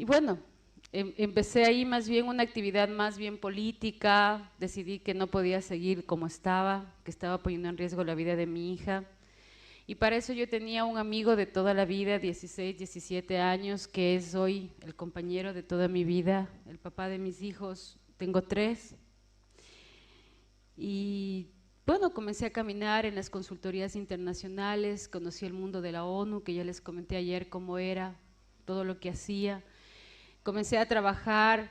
Y bueno, empecé ahí más bien una actividad más bien política, decidí que no podía seguir como estaba, que estaba poniendo en riesgo la vida de mi hija. Y para eso yo tenía un amigo de toda la vida, 16, 17 años, que es hoy el compañero de toda mi vida, el papá de mis hijos. Tengo 3. Y bueno, comencé a caminar en las consultorías internacionales, conocí el mundo de la ONU, que ya les comenté ayer cómo era, todo lo que hacía. Comencé a trabajar,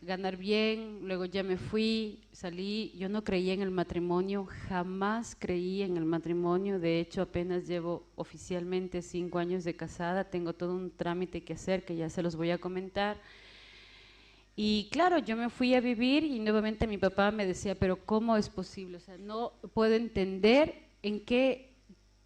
ganar bien, luego ya me fui, salí. Yo no creía en el matrimonio, jamás creí en el matrimonio. De hecho, apenas llevo oficialmente 5 años de casada, tengo todo un trámite que hacer que ya se los voy a comentar. Y claro, yo me fui a vivir y nuevamente mi papá me decía, pero ¿cómo es posible? O sea, no puedo entender en qué,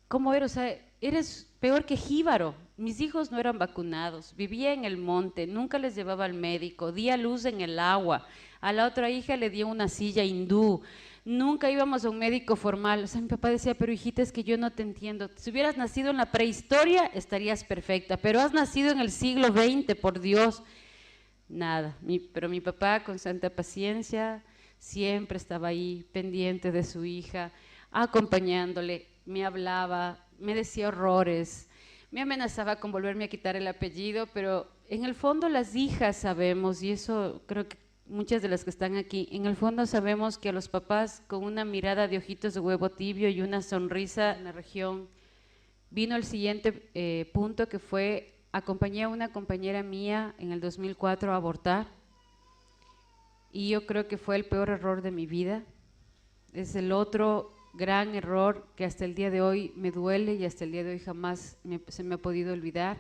cómo eres, o sea, eres peor que jíbaro. Mis hijos no eran vacunados, vivía en el monte, nunca les llevaba al médico, di a luz en el agua, a la otra hija le dio una silla hindú, nunca íbamos a un médico formal. O sea, mi papá decía, pero hijita, es que yo no te entiendo. Si hubieras nacido en la prehistoria, estarías perfecta, pero has nacido en el siglo XX, por Dios. Nada, pero mi papá con santa paciencia siempre estaba ahí pendiente de su hija, acompañándole, me hablaba, me decía horrores, me amenazaba con volverme a quitar el apellido, pero en el fondo las hijas sabemos, y eso creo que muchas de las que están aquí, en el fondo sabemos que a los papás con una mirada de ojitos de huevo tibio y una sonrisa en la región, vino el siguiente punto que fue, acompañé a una compañera mía en el 2004 a abortar y yo creo que fue el peor error de mi vida. Es el otro gran error que hasta el día de hoy me duele y hasta el día de hoy jamás se me ha podido olvidar.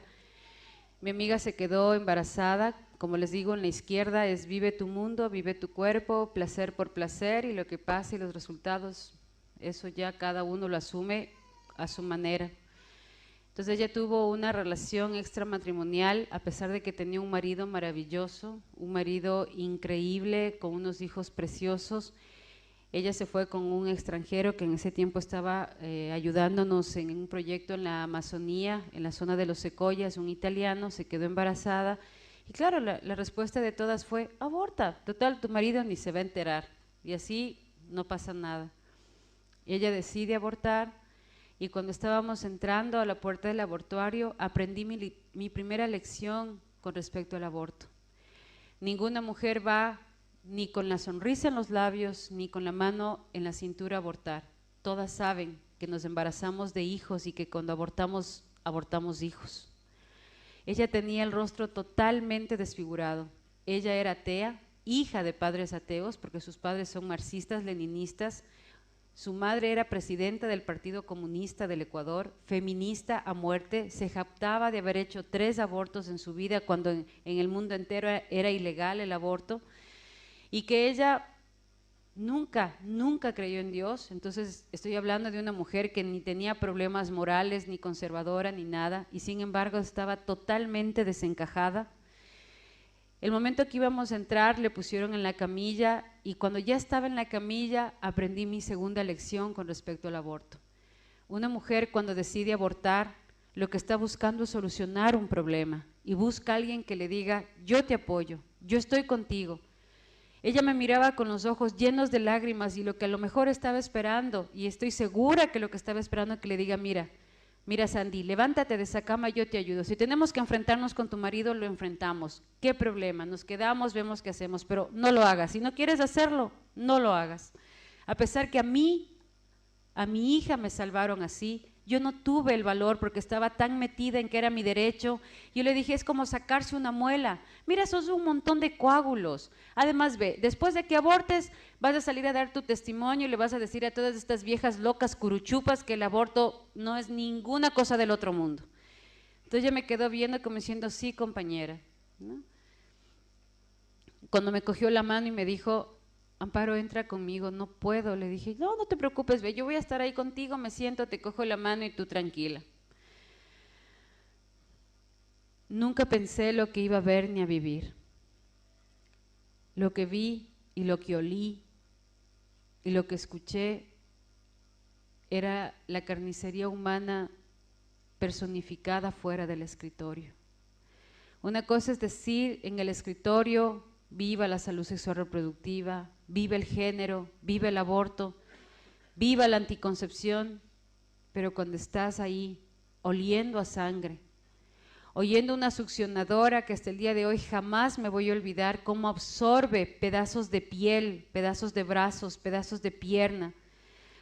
Mi amiga se quedó embarazada, como les digo, en la izquierda es vive tu mundo, vive tu cuerpo, placer por placer, y lo que pasa y los resultados, eso ya cada uno lo asume a su manera. Entonces ella tuvo una relación extramatrimonial, a pesar de que tenía un marido maravilloso, un marido increíble, con unos hijos preciosos. Ella se fue con un extranjero que en ese tiempo estaba ayudándonos en un proyecto en la Amazonía, en la zona de los secoyas, un italiano, se quedó embarazada. Y claro, la respuesta de todas fue, aborta, total, tu marido ni se va a enterar. Y así no pasa nada. Y ella decide abortar. Y cuando estábamos entrando a la puerta del abortuario, aprendí mi primera lección con respecto al aborto. Ninguna mujer va ni con la sonrisa en los labios, ni con la mano en la cintura a abortar. Todas saben que nos embarazamos de hijos y que cuando abortamos, abortamos hijos. Ella tenía el rostro totalmente desfigurado. Ella era atea, hija de padres ateos, porque sus padres son marxistas, leninistas. Su madre era presidenta del Partido Comunista del Ecuador, feminista a muerte, se jactaba de haber hecho 3 abortos en su vida cuando en el mundo entero era ilegal el aborto, y que ella nunca creyó en Dios. Entonces estoy hablando de una mujer que ni tenía problemas morales, ni conservadora, ni nada, y sin embargo estaba totalmente desencajada. El momento que íbamos a entrar le pusieron en la camilla y cuando ya estaba en la camilla aprendí mi segunda lección con respecto al aborto. Una mujer cuando decide abortar lo que está buscando es solucionar un problema y busca a alguien que le diga yo te apoyo, yo estoy contigo. Ella me miraba con los ojos llenos de lágrimas y lo que a lo mejor estaba esperando, y estoy segura que lo que estaba esperando es que le diga mira Sandy, levántate de esa cama, yo te ayudo. Si tenemos que enfrentarnos con tu marido, lo enfrentamos. ¿Qué problema? Nos quedamos, vemos qué hacemos, pero no lo hagas. Si no quieres hacerlo, no lo hagas. A pesar que a mi hija me salvaron así, yo no tuve el valor porque estaba tan metida en que era mi derecho. Yo le dije, es como sacarse una muela. Mira, sos un montón de coágulos. Además, ve, después de que abortes, vas a salir a dar tu testimonio y le vas a decir a todas estas viejas locas curuchupas que el aborto no es ninguna cosa del otro mundo. Entonces ella me quedó viendo como diciendo, sí, compañera, ¿no? Cuando me cogió la mano y me dijo, Amparo, entra conmigo, no puedo. Le dije, no te preocupes, ve, yo voy a estar ahí contigo, me siento, te cojo la mano y tú tranquila. Nunca pensé lo que iba a ver ni a vivir. Lo que vi y lo que olí y lo que escuché era la carnicería humana personificada fuera del escritorio. Una cosa es decir en el escritorio, viva la salud sexual reproductiva, viva el género, viva el aborto, viva la anticoncepción, pero cuando estás ahí oliendo a sangre, oyendo una succionadora que hasta el día de hoy jamás me voy a olvidar cómo absorbe pedazos de piel, pedazos de brazos, pedazos de pierna,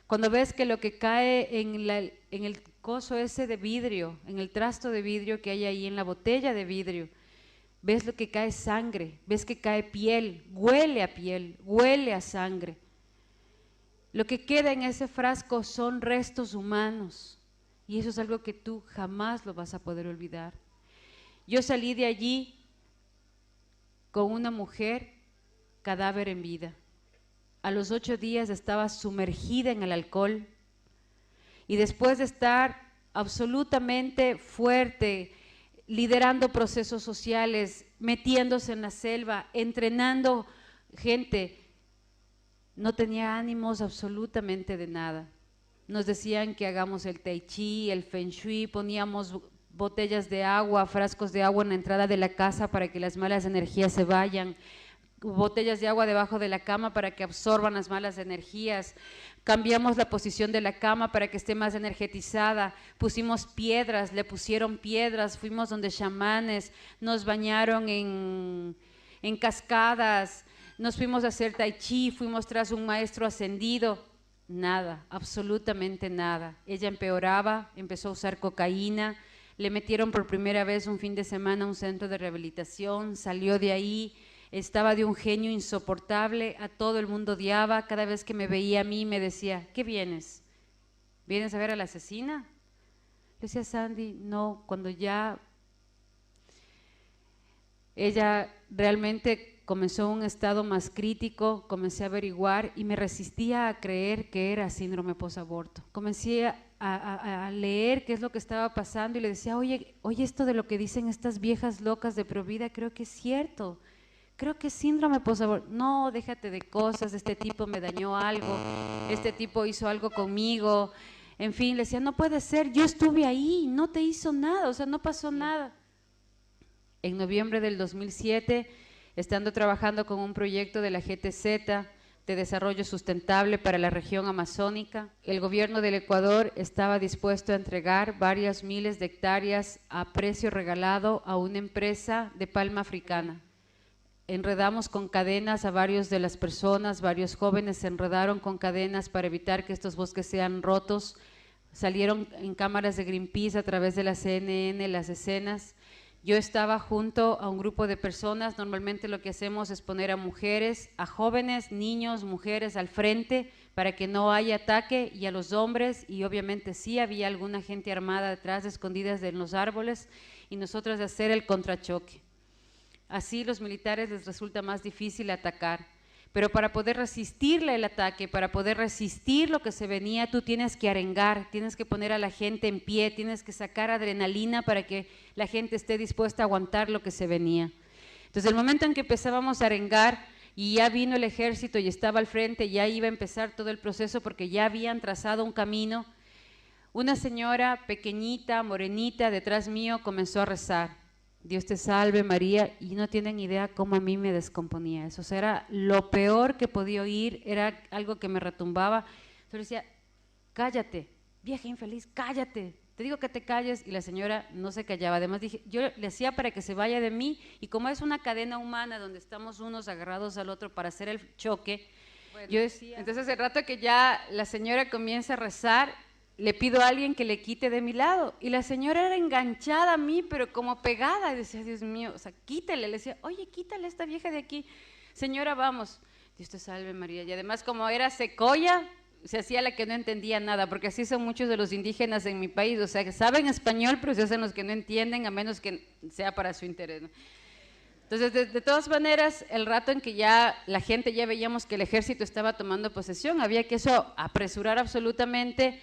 cuando ves que lo que cae en el coso ese de vidrio, en el trasto de vidrio que hay ahí, en la botella de vidrio, ves lo que cae sangre, ves que cae piel, huele a sangre. Lo que queda en ese frasco son restos humanos y eso es algo que tú jamás lo vas a poder olvidar. Yo salí de allí con una mujer cadáver en vida. A los 8 días estaba sumergida en el alcohol y después de estar absolutamente fuerte, liderando procesos sociales, metiéndose en la selva, entrenando gente, no tenía ánimos absolutamente de nada. Nos decían que hagamos el tai chi, el feng shui, poníamos botellas de agua, frascos de agua en la entrada de la casa para que las malas energías se vayan, botellas de agua debajo de la cama para que absorban las malas energías, cambiamos la posición de la cama para que esté más energetizada, pusimos piedras, le pusieron piedras, fuimos donde chamanes, nos bañaron en cascadas, nos fuimos a hacer tai chi, fuimos tras un maestro ascendido, nada, absolutamente nada. Ella empeoraba, empezó a usar cocaína, le metieron por primera vez un fin de semana a un centro de rehabilitación, salió de ahí, estaba de un genio insoportable, a todo el mundo odiaba, cada vez que me veía a mí me decía, ¿qué vienes? ¿Vienes a ver a la asesina? Le decía, Sandy, no, cuando ya ella realmente comenzó un estado más crítico, comencé a averiguar y me resistía a creer que era síndrome posaborto. Comencé a leer qué es lo que estaba pasando y le decía, oye, esto de lo que dicen estas viejas locas de Provida, creo que es cierto. Creo que es síndrome posaborto. No, déjate de cosas, este tipo me dañó algo, este tipo hizo algo conmigo. En fin, le decía, no puede ser, yo estuve ahí, no te hizo nada, o sea, no pasó nada. En noviembre del 2007, estando trabajando con un proyecto de la GTZ de desarrollo sustentable para la región amazónica, el gobierno del Ecuador estaba dispuesto a entregar varias miles de hectáreas a precio regalado a una empresa de palma africana. Enredamos con cadenas a varios de las personas, varios jóvenes se enredaron con cadenas para evitar que estos bosques sean rotos, salieron en cámaras de Greenpeace a través de la CNN las escenas. Yo estaba junto a un grupo de personas, normalmente lo que hacemos es poner a mujeres, a jóvenes, niños, mujeres al frente para que no haya ataque y a los hombres, y obviamente sí había alguna gente armada detrás, escondidas en los árboles, y nosotros de hacer el contrachoque. Así los militares les resulta más difícil atacar, pero para poder resistirle el ataque, para poder resistir lo que se venía, tú tienes que arengar, tienes que poner a la gente en pie, tienes que sacar adrenalina para que la gente esté dispuesta a aguantar lo que se venía. Entonces el momento en que empezábamos a arengar y ya vino el ejército y estaba al frente, ya iba a empezar todo el proceso porque ya habían trazado un camino, una señora pequeñita, morenita, detrás mío comenzó a rezar. Dios te salve María, y no tienen idea cómo a mí me descomponía eso, o sea, era lo peor que podía oír, era algo que me retumbaba. Entonces decía, cállate, vieja infeliz, cállate, te digo que te calles, y la señora no se callaba. Además dije, yo le hacía para que se vaya de mí, y como es una cadena humana donde estamos unos agarrados al otro para hacer el choque, bueno, yo decía, entonces el rato que ya la señora comienza a rezar, le pido a alguien que le quite de mi lado, y la señora era enganchada a mí, pero como pegada, y decía, Dios mío, o sea, quítale, le decía, oye, quítale a esta vieja de aquí, señora, vamos, Dios te salve María, y además como era secoya, se hacía la que no entendía nada, porque así son muchos de los indígenas en mi país, o sea, que saben español, pero se hacen los que no entienden, a menos que sea para su interés, ¿no? Entonces, de todas maneras, el rato en que ya la gente, ya veíamos que el ejército estaba tomando posesión, había que eso apresurar absolutamente.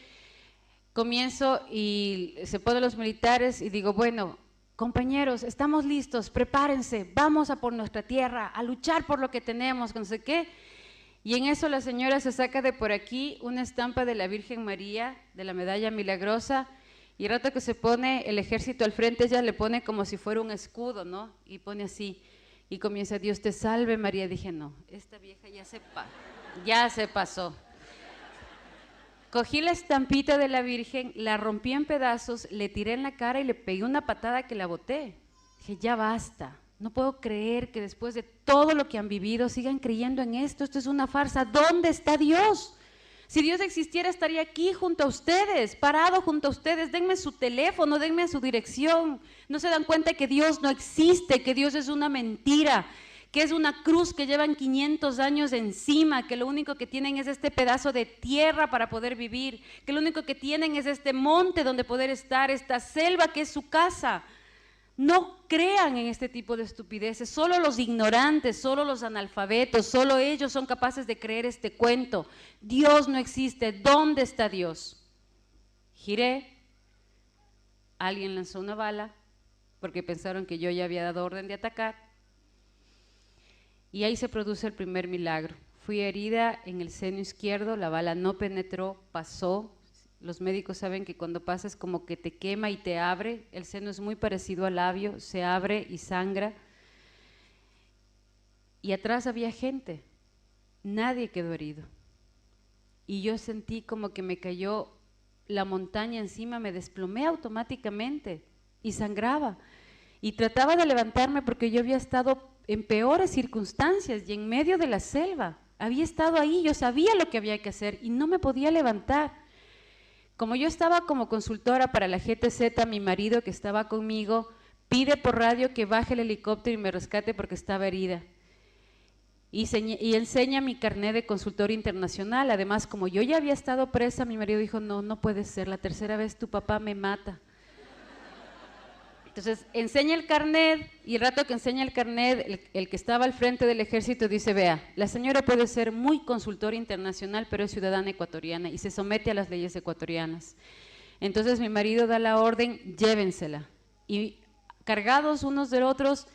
Comienzo y se ponen los militares y digo, bueno, compañeros, estamos listos, prepárense, vamos a por nuestra tierra, a luchar por lo que tenemos, no sé qué. Y en eso la señora se saca de por aquí una estampa de la Virgen María, de la medalla milagrosa, Y el rato que se pone el ejército al frente, ella le pone como si fuera un escudo, ¿no? Y pone así, y comienza, Dios te salve María. Dije, no, esta vieja ya se pasó. Cogí la estampita de la Virgen, la rompí en pedazos, le tiré en la cara y le pegué una patada que la boté. Dije, ya basta, no puedo creer que después de todo lo que han vivido sigan creyendo en esto, esto es una farsa. ¿Dónde está Dios? Si Dios existiera, estaría aquí junto a ustedes, parado junto a ustedes. Denme su teléfono, denme su dirección. ¿No se dan cuenta que Dios no existe, que Dios es una mentira, que es una cruz que llevan 500 años encima, que lo único que tienen es este pedazo de tierra para poder vivir, que lo único que tienen es este monte donde poder estar, esta selva que es su casa? No crean en este tipo de estupideces, solo los ignorantes, solo los analfabetos, solo ellos son capaces de creer este cuento. Dios no existe, ¿dónde está Dios? Giré, alguien lanzó una bala, porque pensaron que yo ya había dado orden de atacar, y ahí se produce el primer milagro. Fui herida en el seno izquierdo, la bala no penetró, pasó. Los médicos saben que cuando pasa es como que te quema y te abre. El seno es muy parecido al labio, se abre y sangra. Y atrás había gente, nadie quedó herido. Y yo sentí como que me cayó la montaña encima, me desplomé automáticamente y sangraba. Y trataba de levantarme porque yo había estado en peores circunstancias y en medio de la selva. Había estado ahí, yo sabía lo que había que hacer y no me podía levantar. Como yo estaba como consultora para la GTZ, mi marido que estaba conmigo pide por radio que baje el helicóptero y me rescate porque estaba herida. Y enseña mi carnet de consultor internacional. Además, como yo ya había estado presa, mi marido dijo, no, no puede ser, la tercera vez tu papá me mata. Entonces, enseña el carnet y el rato que enseña el carnet, el que estaba al frente del ejército dice, vea, la señora puede ser muy consultora internacional, pero es ciudadana ecuatoriana y se somete a las leyes ecuatorianas. Entonces, mi marido da la orden, llévensela. Y cargados unos de otros,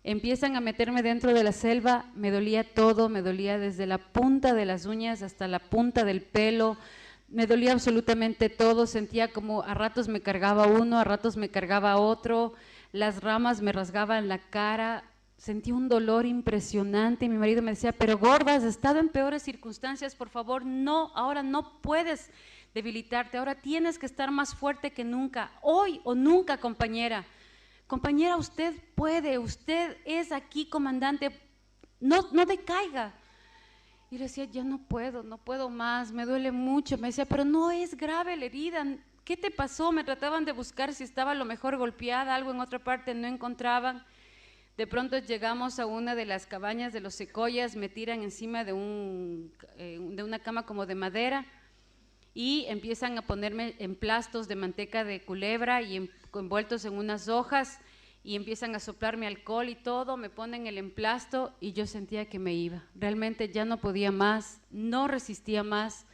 empiezan a meterme dentro de la selva, me dolía todo, me dolía desde la punta de las uñas hasta la punta del pelo, me dolía absolutamente todo, sentía como a ratos me cargaba uno, a ratos me cargaba otro, las ramas me rasgaban la cara, sentí un dolor impresionante y mi marido me decía, pero gorda, has estado en peores circunstancias, por favor, no, ahora no puedes debilitarte, ahora tienes que estar más fuerte que nunca, hoy o nunca, compañera. Compañera, usted puede, usted es aquí comandante, no decaiga. Y le decía, ya no puedo más, me duele mucho. Me decía, pero no es grave la herida, ¿qué te pasó? Me trataban de buscar si estaba a lo mejor golpeada, algo en otra parte, no encontraban. De pronto llegamos a una de las cabañas de los secoyas, me tiran encima de una cama como de madera y empiezan a ponerme emplastos de manteca de culebra y envueltos en unas hojas y empiezan a soplarme alcohol y todo, me ponen el emplasto y yo sentía que me iba. Realmente ya no podía más, no resistía más.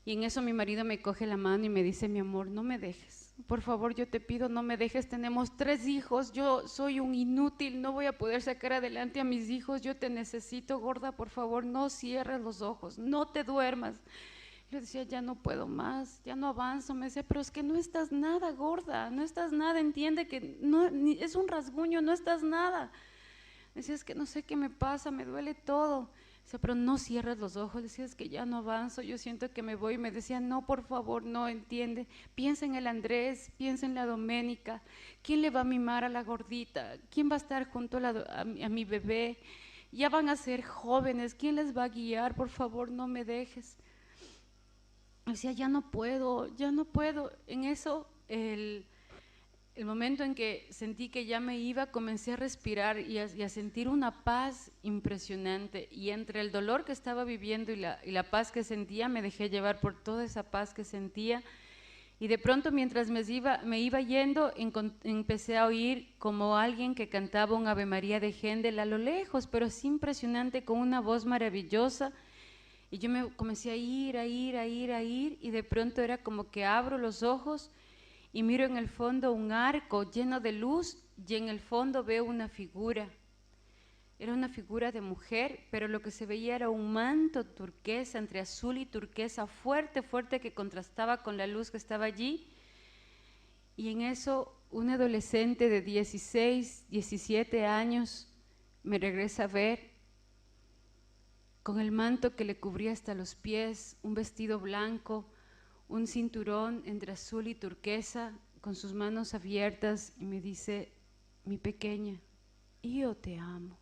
Y en eso mi marido me coge la mano y me dice, mi amor, no me dejes. Por favor, yo te pido, no me dejes. Tenemos 3 hijos, yo soy un inútil, no voy a poder sacar adelante a mis hijos. Yo te necesito, gorda, por favor, no cierres los ojos, no te duermas. Le decía, ya no puedo más, ya no avanzo. Me decía, pero es que no estás nada, gorda, no estás nada, entiende que no, es un rasguño, no estás nada. Me decía, es que no sé qué me pasa, me duele todo. Decía, pero no cierres los ojos. Decía, es que ya no avanzo, yo siento que me voy. Me decía, no, por favor, no, entiende. Piensa en el Andrés, piensa en la Doménica. ¿Quién le va a mimar a la gordita? ¿Quién va a estar junto a mi bebé? Ya van a ser jóvenes, ¿quién les va a guiar? Por favor, no me dejes. Decía, ya no puedo, ya no puedo. En eso, el momento en que sentí que ya me iba, comencé a respirar y a sentir una paz impresionante. Y entre el dolor que estaba viviendo y la paz que sentía, me dejé llevar por toda esa paz que sentía. Y de pronto, mientras me iba yendo, empecé a oír como alguien que cantaba un Ave María de Händel a lo lejos, pero es impresionante, con una voz maravillosa. Y yo me comencé a ir, y de pronto era como que abro los ojos y miro en el fondo un arco lleno de luz y en el fondo veo una figura. Era una figura de mujer, pero lo que se veía era un manto turquesa, entre azul y turquesa, fuerte, fuerte, que contrastaba con la luz que estaba allí. Y en eso un adolescente de 16, 17 años me regresa a ver con el manto que le cubría hasta los pies, un vestido blanco, un cinturón entre azul y turquesa, con sus manos abiertas, y me dice: mi pequeña, yo te amo.